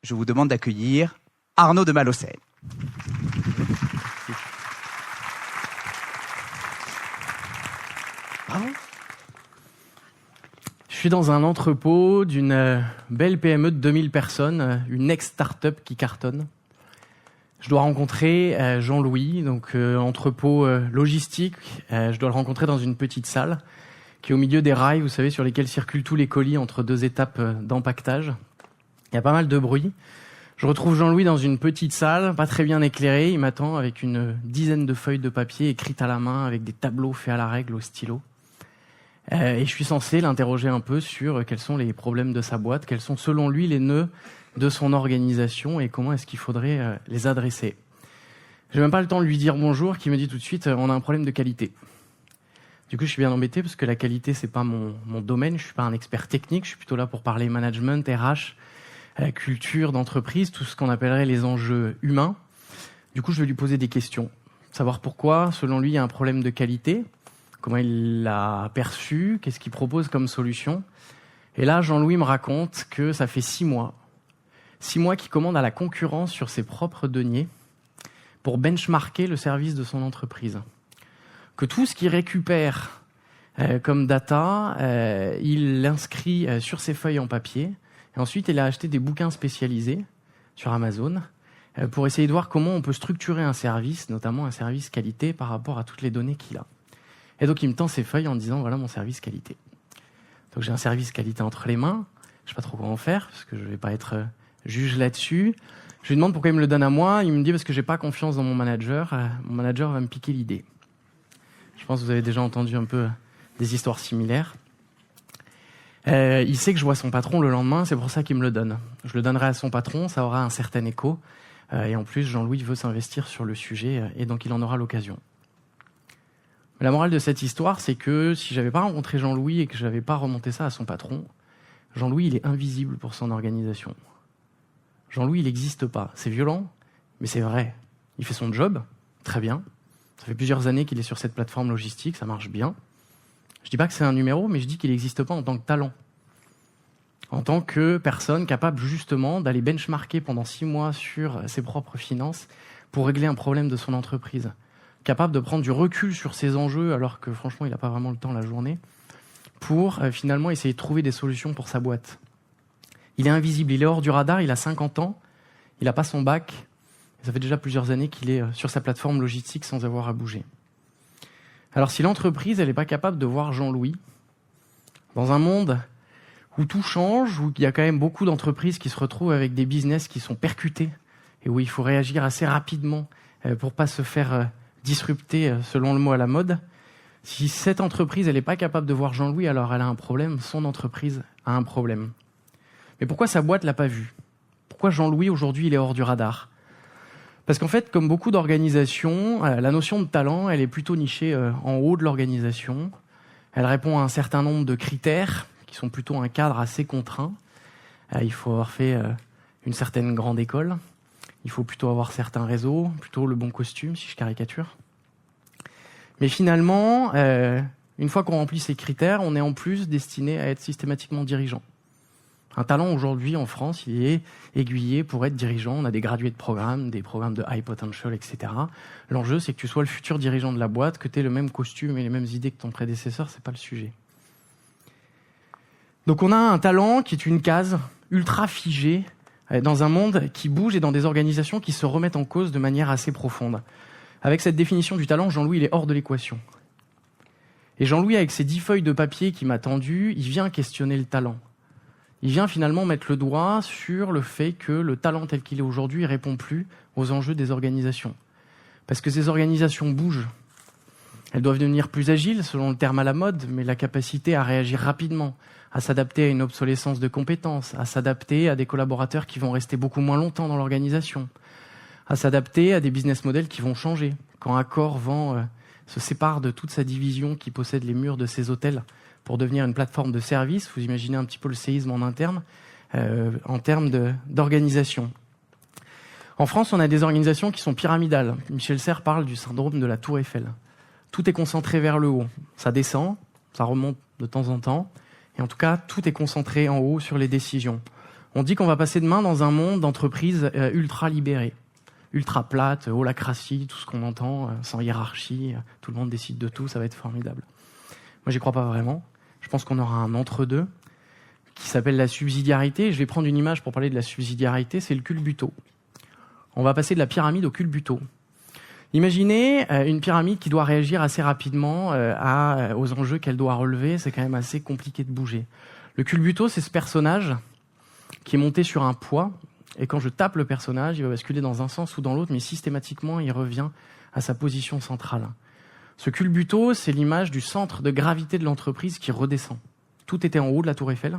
je vous demande d'accueillir Arnaud de Malocène. Bravo. Je suis dans un entrepôt d'une belle PME de 2000 personnes, une ex-start-up qui cartonne. Je dois rencontrer Jean-Louis, donc entrepôt logistique. Je dois le rencontrer dans une petite salle qui est au milieu des rails, vous savez, sur lesquels circulent tous les colis entre deux étapes d'empaquetage. Il y a pas mal de bruit. Je retrouve Jean-Louis dans une petite salle, pas très bien éclairée. Il m'attend avec une dizaine de feuilles de papier écrites à la main, avec des tableaux faits à la règle au stylo. Et je suis censé l'interroger un peu sur quels sont les problèmes de sa boîte, quels sont selon lui les nœuds de son organisation et comment est-ce qu'il faudrait les adresser. J'ai même pas le temps de lui dire bonjour, qui me dit tout de suite on a un problème de qualité. Du coup, je suis bien embêté parce que la qualité, c'est pas mon domaine, je suis pas un expert technique, je suis plutôt là pour parler management, RH, culture d'entreprise, tout ce qu'on appellerait les enjeux humains. Du coup, je vais lui poser des questions, savoir pourquoi, selon lui, il y a un problème de qualité. Comment il l'a perçu, qu'est-ce qu'il propose comme solution. Et là, Jean-Louis me raconte que ça fait 6 mois qu'il commande à la concurrence sur ses propres deniers pour benchmarker le service de son entreprise. Que tout ce qu'il récupère comme data, il l'inscrit sur ses feuilles en papier. Et ensuite, il a acheté des bouquins spécialisés sur Amazon pour essayer de voir comment on peut structurer un service, notamment un service qualité, par rapport à toutes les données qu'il a. Et donc, il me tend ses feuilles en disant, voilà mon service qualité. Donc, j'ai un service qualité entre les mains. Je sais pas trop comment faire, parce que je vais pas être juge là-dessus. Je lui demande pourquoi il me le donne à moi. Il me dit, parce que j'ai pas confiance dans mon manager. Mon manager va me piquer l'idée. Je pense que vous avez déjà entendu un peu des histoires similaires. Il sait que je vois son patron le lendemain, c'est pour ça qu'il me le donne. Je le donnerai à son patron, ça aura un certain écho. Et en plus, Jean-Louis veut s'investir sur le sujet, et donc il en aura l'occasion. La morale de cette histoire, c'est que si j'avais pas rencontré Jean-Louis et que je n'avais pas remonté ça à son patron, Jean-Louis, il est invisible pour son organisation. Jean-Louis, il n'existe pas. C'est violent, mais c'est vrai. Il fait son job, très bien. Ça fait plusieurs années qu'il est sur cette plateforme logistique, ça marche bien. Je dis pas que c'est un numéro, mais je dis qu'il n'existe pas en tant que talent. En tant que personne capable justement d'aller benchmarker pendant 6 mois sur ses propres finances pour régler un problème de son entreprise. Capable de prendre du recul sur ses enjeux alors que franchement il n'a pas vraiment le temps la journée pour finalement essayer de trouver des solutions pour sa boîte. Il est invisible, il est hors du radar, il a 50 ans, il n'a pas son bac, ça fait déjà plusieurs années qu'il est sur sa plateforme logistique sans avoir à bouger. Alors si l'entreprise elle n'est pas capable de voir Jean-Louis, dans un monde où tout change, où il y a quand même beaucoup d'entreprises qui se retrouvent avec des business qui sont percutés et où il faut réagir assez rapidement pour pas se faire disrupter selon le mot à la mode. Si cette entreprise elle n'est pas capable de voir Jean-Louis, alors elle a un problème, son entreprise a un problème. Mais pourquoi sa boîte l'a pas vu? Pourquoi Jean-Louis aujourd'hui il est hors du radar? Parce qu'en fait, comme beaucoup d'organisations, la notion de talent elle est plutôt nichée en haut de l'organisation. Elle répond à un certain nombre de critères qui sont plutôt un cadre assez contraint. Il faut avoir fait une certaine grande école. Il faut plutôt avoir certains réseaux, plutôt le bon costume, si je caricature. Mais finalement, une fois qu'on remplit ces critères, on est en plus destiné à être systématiquement dirigeant. Un talent aujourd'hui en France, il est aiguillé pour être dirigeant. On a des gradués de programme, des programmes de high potential, etc. L'enjeu, c'est que tu sois le futur dirigeant de la boîte, que tu aies le même costume et les mêmes idées que ton prédécesseur, c'est pas le sujet. Donc on a un talent qui est une case ultra figée dans un monde qui bouge et dans des organisations qui se remettent en cause de manière assez profonde. Avec cette définition du talent, Jean-Louis il est hors de l'équation. Et Jean-Louis, avec ses 10 feuilles de papier qu'il m'a tendues, il vient questionner le talent. Il vient finalement mettre le doigt sur le fait que le talent tel qu'il est aujourd'hui ne répond plus aux enjeux des organisations. Parce que ces organisations bougent. Elles doivent devenir plus agiles, selon le terme à la mode, mais la capacité à réagir rapidement, à s'adapter à une obsolescence de compétences, à s'adapter à des collaborateurs qui vont rester beaucoup moins longtemps dans l'organisation, à s'adapter à des business models qui vont changer. Quand Accor se sépare de toute sa division qui possède les murs de ses hôtels pour devenir une plateforme de service, vous imaginez un petit peu le séisme en interne, en termes d'organisation. En France, on a des organisations qui sont pyramidales. Michel Serres parle du syndrome de la Tour Eiffel. Tout est concentré vers le haut. Ça descend, ça remonte de temps en temps. Et en tout cas, tout est concentré en haut sur les décisions. On dit qu'on va passer demain dans un monde d'entreprises ultra libérées, ultra plates, holacratie, tout ce qu'on entend, sans hiérarchie, tout le monde décide de tout, ça va être formidable. Moi, j'y crois pas vraiment. Je pense qu'on aura un entre-deux qui s'appelle la subsidiarité. Je vais prendre une image pour parler de la subsidiarité, c'est le culbuto. On va passer de la pyramide au culbuto. Imaginez une pyramide qui doit réagir assez rapidement aux enjeux qu'elle doit relever. C'est quand même assez compliqué de bouger. Le culbuto, c'est ce personnage qui est monté sur un poids. Et quand je tape le personnage, il va basculer dans un sens ou dans l'autre, mais systématiquement, il revient à sa position centrale. Ce culbuto, c'est l'image du centre de gravité de l'entreprise qui redescend. Tout était en haut de la tour Eiffel.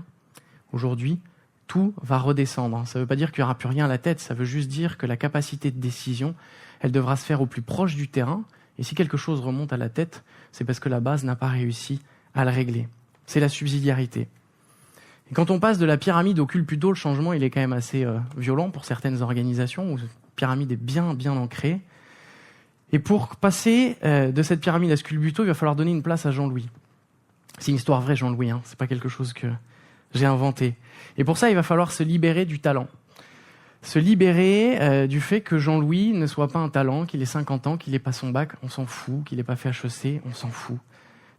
Aujourd'hui, tout va redescendre. Ça ne veut pas dire qu'il n'y aura plus rien à la tête, ça veut juste dire que la capacité de décision, elle devra se faire au plus proche du terrain. Et si quelque chose remonte à la tête, c'est parce que la base n'a pas réussi à le régler. C'est la subsidiarité. Et quand on passe de la pyramide au culbuto, le changement il est quand même assez violent pour certaines organisations où la pyramide est bien ancrée. Et pour passer de cette pyramide à ce culbuto, il va falloir donner une place à Jean-Louis. C'est une histoire vraie, Jean-Louis, hein. C'est pas quelque chose que j'ai inventé. Et pour ça, il va falloir se libérer du talent. Se libérer du fait que Jean-Louis ne soit pas un talent, qu'il ait 50 ans, qu'il n'ait pas son bac, on s'en fout, qu'il n'ait pas fait HEC, on s'en fout.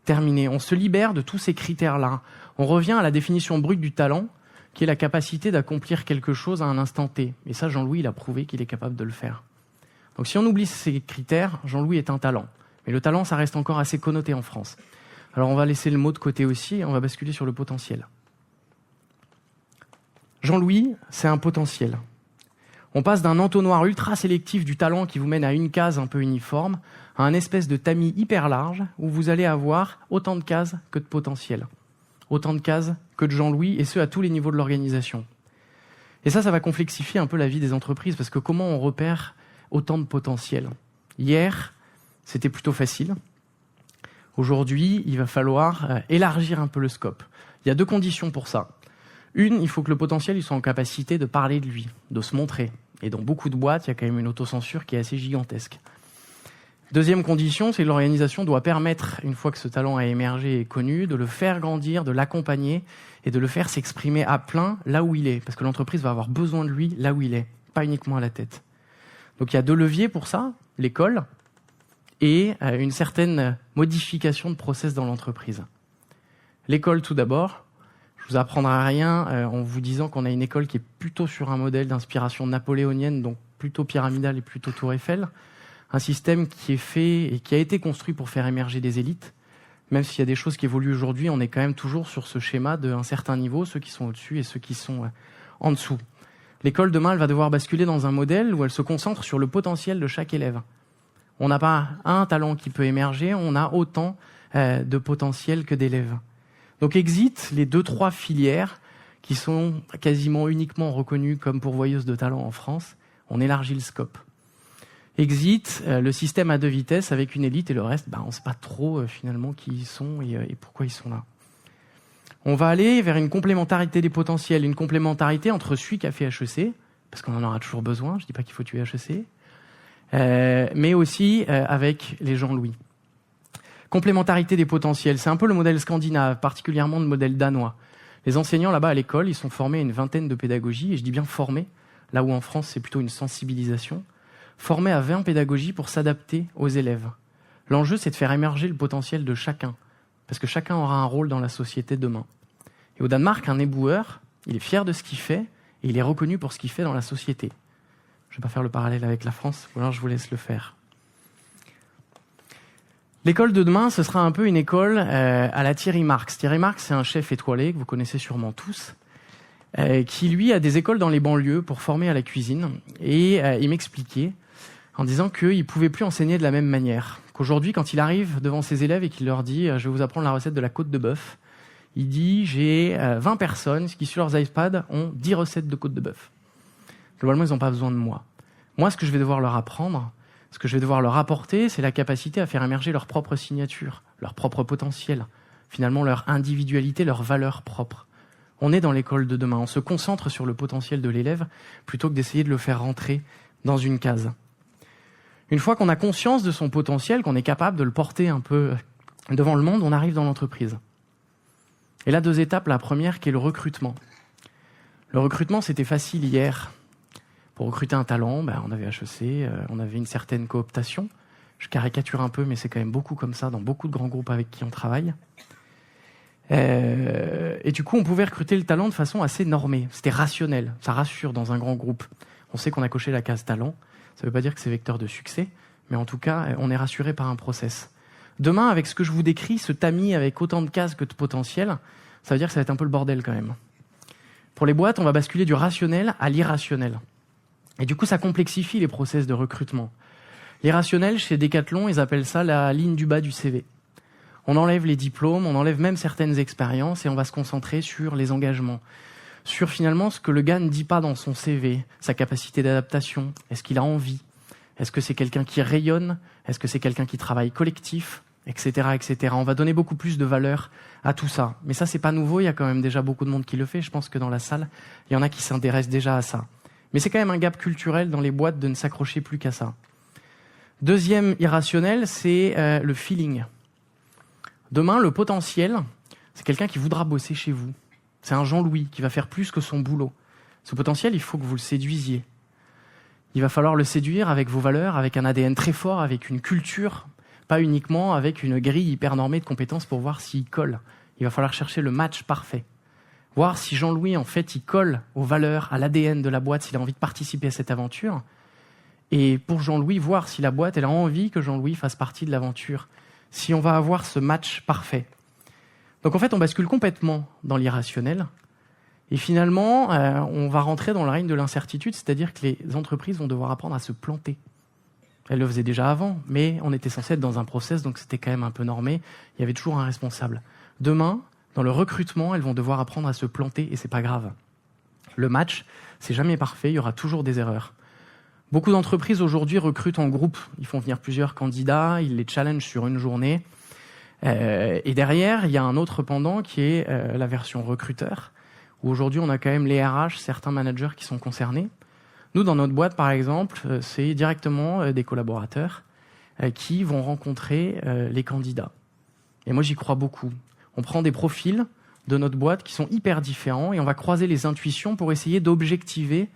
Terminé. On se libère de tous ces critères-là. On revient à la définition brute du talent, qui est la capacité d'accomplir quelque chose à un instant T. Et ça, Jean-Louis, il a prouvé qu'il est capable de le faire. Donc si on oublie ces critères, Jean-Louis est un talent. Mais le talent, ça reste encore assez connoté en France. Alors on va laisser le mot de côté aussi et on va basculer sur le potentiel. Jean-Louis, c'est un potentiel. On passe d'un entonnoir ultra sélectif du talent qui vous mène à une case un peu uniforme à un espèce de tamis hyper large où vous allez avoir autant de cases que de potentiel. Autant de cases que de Jean-Louis et ce à tous les niveaux de l'organisation. Et ça va complexifier un peu la vie des entreprises parce que comment on repère autant de potentiel ? Hier, c'était plutôt facile. Aujourd'hui, il va falloir élargir un peu le scope. Il y a deux conditions pour ça. Une, il faut que le potentiel il soit en capacité de parler de lui, de se montrer. Et dans beaucoup de boîtes, il y a quand même une autocensure qui est assez gigantesque. Deuxième condition, c'est que l'organisation doit permettre, une fois que ce talent a émergé et est connu, de le faire grandir, de l'accompagner et de le faire s'exprimer à plein là où il est. Parce que l'entreprise va avoir besoin de lui là où il est, pas uniquement à la tête. Donc il y a deux leviers pour ça, l'école et une certaine modification de process dans l'entreprise. L'école tout d'abord. Je vous apprendrai rien en vous disant qu'on a une école qui est plutôt sur un modèle d'inspiration napoléonienne, donc plutôt pyramidal et plutôt tour Eiffel. Un système qui est fait et qui a été construit pour faire émerger des élites. Même s'il y a des choses qui évoluent aujourd'hui, on est quand même toujours sur ce schéma d'un certain niveau, ceux qui sont au-dessus et ceux qui sont en dessous. L'école demain, elle va devoir basculer dans un modèle où elle se concentre sur le potentiel de chaque élève. On n'a pas un talent qui peut émerger, on a autant de potentiel que d'élèves. Donc exit les 2-3 filières qui sont quasiment uniquement reconnues comme pourvoyeuses de talent en France. On élargit le scope. Exit le système à deux vitesses avec une élite et le reste, on ne sait pas trop finalement qui ils sont et pourquoi ils sont là. On va aller vers une complémentarité des potentiels, une complémentarité entre celui qui a fait HEC, parce qu'on en aura toujours besoin, je ne dis pas qu'il faut tuer HEC, mais aussi avec les Jean-Louis. Complémentarité des potentiels, c'est un peu le modèle scandinave, particulièrement le modèle danois. Les enseignants là-bas à l'école, ils sont formés à une vingtaine de pédagogies, et je dis bien formés, là où en France c'est plutôt une sensibilisation, formés à 20 pédagogies pour s'adapter aux élèves. L'enjeu, c'est de faire émerger le potentiel de chacun, parce que chacun aura un rôle dans la société demain. Et au Danemark, un éboueur, il est fier de ce qu'il fait, et il est reconnu pour ce qu'il fait dans la société. Je ne vais pas faire le parallèle avec la France, ou alors je vous laisse le faire. L'école de demain, ce sera un peu une école à la Thierry Marx. Thierry Marx, c'est un chef étoilé que vous connaissez sûrement tous, qui lui a des écoles dans les banlieues pour former à la cuisine. Et il m'expliquait en disant qu'il ne pouvait plus enseigner de la même manière. Qu'aujourd'hui, quand il arrive devant ses élèves et qu'il leur dit « je vais vous apprendre la recette de la côte de bœuf », il dit « j'ai 20 personnes qui, sur leurs iPads, ont 10 recettes de côte de bœuf. Globalement, ils n'ont pas besoin de moi. Moi, ce que je vais devoir leur apprendre, ce que je vais devoir leur apporter, c'est la capacité à faire émerger leur propre signature, leur propre potentiel, finalement leur individualité, leur valeur propre. On est dans l'école de demain, on se concentre sur le potentiel de l'élève plutôt que d'essayer de le faire rentrer dans une case. Une fois qu'on a conscience de son potentiel, qu'on est capable de le porter un peu devant le monde, on arrive dans l'entreprise. Et là, 2 étapes. La première qui est le recrutement. Le recrutement, c'était facile hier. Pour recruter un talent, on avait HEC, on avait une certaine cooptation. Je caricature un peu, mais c'est quand même beaucoup comme ça dans beaucoup de grands groupes avec qui on travaille. Et du coup, on pouvait recruter le talent de façon assez normée. C'était rationnel, ça rassure dans un grand groupe. On sait qu'on a coché la case talent. Ça ne veut pas dire que c'est vecteur de succès, mais en tout cas, on est rassuré par un process. Demain, avec ce que je vous décris, ce tamis avec autant de cases que de potentiel, ça veut dire que ça va être un peu le bordel quand même. Pour les boîtes, on va basculer du rationnel à l'irrationnel. Et du coup, ça complexifie les process de recrutement. L'irrationnel, chez Decathlon, ils appellent ça la ligne du bas du CV. On enlève les diplômes, on enlève même certaines expériences et on va se concentrer sur les engagements, sur finalement ce que le gars ne dit pas dans son CV, sa capacité d'adaptation, est-ce qu'il a envie, est-ce que c'est quelqu'un qui rayonne, est-ce que c'est quelqu'un qui travaille collectif, etc., etc. On va donner beaucoup plus de valeur à tout ça. Mais ça, c'est pas nouveau, il y a quand même déjà beaucoup de monde qui le fait. Je pense que dans la salle, il y en a qui s'intéressent déjà à ça. Mais c'est quand même un gap culturel dans les boîtes de ne s'accrocher plus qu'à ça. Deuxième irrationnel, c'est le feeling. Demain, le potentiel, c'est quelqu'un qui voudra bosser chez vous. C'est un Jean-Louis qui va faire plus que son boulot. Ce potentiel, il faut que vous le séduisiez. Il va falloir le séduire avec vos valeurs, avec un ADN très fort, avec une culture, pas uniquement avec une grille hyper normée de compétences pour voir s'il colle. Il va falloir chercher le match parfait. Voir si Jean-Louis, en fait, il colle aux valeurs, à l'ADN de la boîte, s'il a envie de participer à cette aventure. Et pour Jean-Louis, voir si la boîte, elle a envie que Jean-Louis fasse partie de l'aventure. Si on va avoir ce match parfait. Donc en fait, on bascule complètement dans l'irrationnel. Et finalement, on va rentrer dans le règne de l'incertitude, c'est-à-dire que les entreprises vont devoir apprendre à se planter. Elles le faisaient déjà avant, mais on était censé être dans un process, donc c'était quand même un peu normé. Il y avait toujours un responsable. Demain, dans le recrutement, elles vont devoir apprendre à se planter, et c'est pas grave. Le match, c'est jamais parfait, il y aura toujours des erreurs. Beaucoup d'entreprises aujourd'hui recrutent en groupe. Ils font venir plusieurs candidats, ils les challengent sur une journée. Et derrière, il y a un autre pendant qui est la version recruteur, où aujourd'hui on a quand même les RH, certains managers qui sont concernés. Nous, dans notre boîte, par exemple, c'est directement des collaborateurs qui vont rencontrer les candidats. Et moi, j'y crois beaucoup. On prend des profils de notre boîte qui sont hyper différents et on va croiser les intuitions pour essayer d'objectiver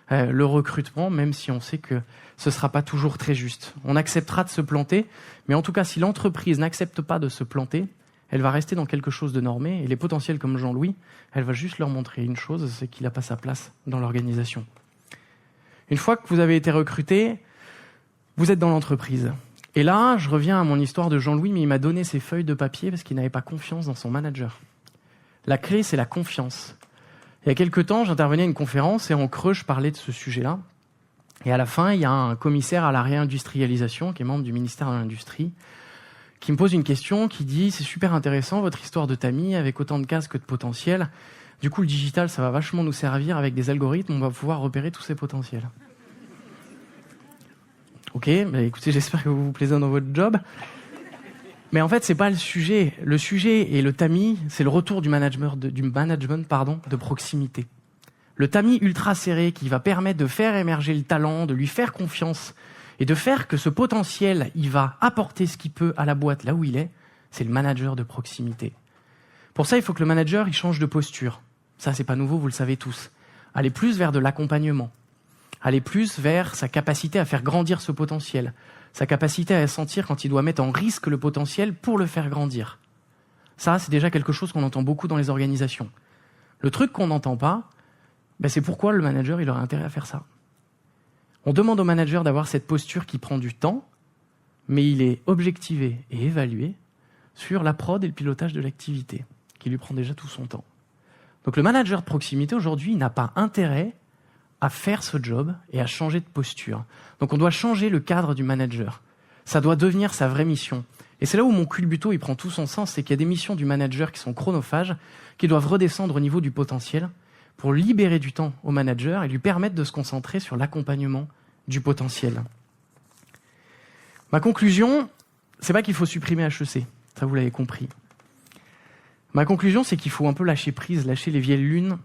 le recrutement, même si on sait que ce ne sera pas toujours très juste. On acceptera de se planter, mais en tout cas, si l'entreprise n'accepte pas de se planter, elle va rester dans quelque chose de normé, et les potentiels comme Jean-Louis, elle va juste leur montrer une chose, c'est qu'il n'a pas sa place dans l'organisation. Une fois que vous avez été recruté, vous êtes dans l'entreprise. Et là, je reviens à mon histoire de Jean-Louis, mais il m'a donné ses feuilles de papier parce qu'il n'avait pas confiance dans son manager. La clé, c'est la confiance. Il y a quelques temps, j'intervenais à une conférence et en creux, je parlais de ce sujet-là. Et à la fin, il y a un commissaire à la réindustrialisation, qui est membre du ministère de l'Industrie, qui me pose une question, qui dit « C'est super intéressant, votre histoire de tamis, avec autant de cases que de potentiel. Du coup, le digital, ça va vachement nous servir. Avec des algorithmes, on va pouvoir repérer tous ces potentiels. » Ok, écoutez, j'espère que vous vous plaisez dans votre job. Mais en fait, c'est pas le sujet. Le sujet et le tamis, c'est le retour du management de proximité. Le tamis ultra serré qui va permettre de faire émerger le talent, de lui faire confiance et de faire que ce potentiel, il va apporter ce qu'il peut à la boîte là où il est, c'est le manager de proximité. Pour ça, il faut que le manager, il change de posture. Ça, c'est pas nouveau, vous le savez tous. Aller plus vers de l'accompagnement. Aller plus vers sa capacité à faire grandir ce potentiel. Sa capacité à sentir quand il doit mettre en risque le potentiel pour le faire grandir. Ça, c'est déjà quelque chose qu'on entend beaucoup dans les organisations. Le truc qu'on n'entend pas, c'est pourquoi le manager il aurait intérêt à faire ça. On demande au manager d'avoir cette posture qui prend du temps, mais il est objectivé et évalué sur la prod et le pilotage de l'activité, qui lui prend déjà tout son temps. Donc le manager de proximité, aujourd'hui, il n'a pas intérêt à faire ce job et à changer de posture. Donc on doit changer le cadre du manager. Ça doit devenir sa vraie mission. Et c'est là où mon culbuto il prend tout son sens, c'est qu'il y a des missions du manager qui sont chronophages, qui doivent redescendre au niveau du potentiel pour libérer du temps au manager et lui permettre de se concentrer sur l'accompagnement du potentiel. Ma conclusion, c'est pas qu'il faut supprimer HEC, ça vous l'avez compris. Ma conclusion, c'est qu'il faut un peu lâcher prise, lâcher les vieilles lunes.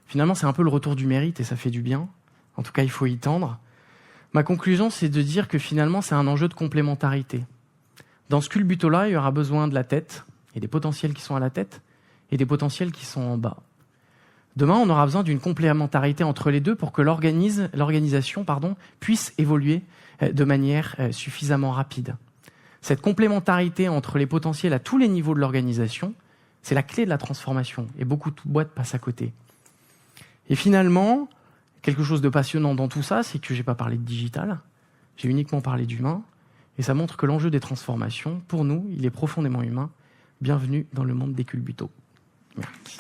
Finalement, c'est un peu le retour du mérite et ça fait du bien. En tout cas, il faut y tendre. Ma conclusion, c'est de dire que finalement, c'est un enjeu de complémentarité. Dans ce culbuto-là, il y aura besoin de la tête, et des potentiels qui sont à la tête, et des potentiels qui sont en bas. Demain, on aura besoin d'une complémentarité entre les deux pour que l'organisation puisse évoluer de manière suffisamment rapide. Cette complémentarité entre les potentiels à tous les niveaux de l'organisation, c'est la clé de la transformation. Et beaucoup de boîtes passent à côté. Et finalement, quelque chose de passionnant dans tout ça, c'est que j'ai pas parlé de digital, j'ai uniquement parlé d'humain. Et ça montre que l'enjeu des transformations, pour nous, il est profondément humain. Bienvenue dans le monde des culbutos. Merci.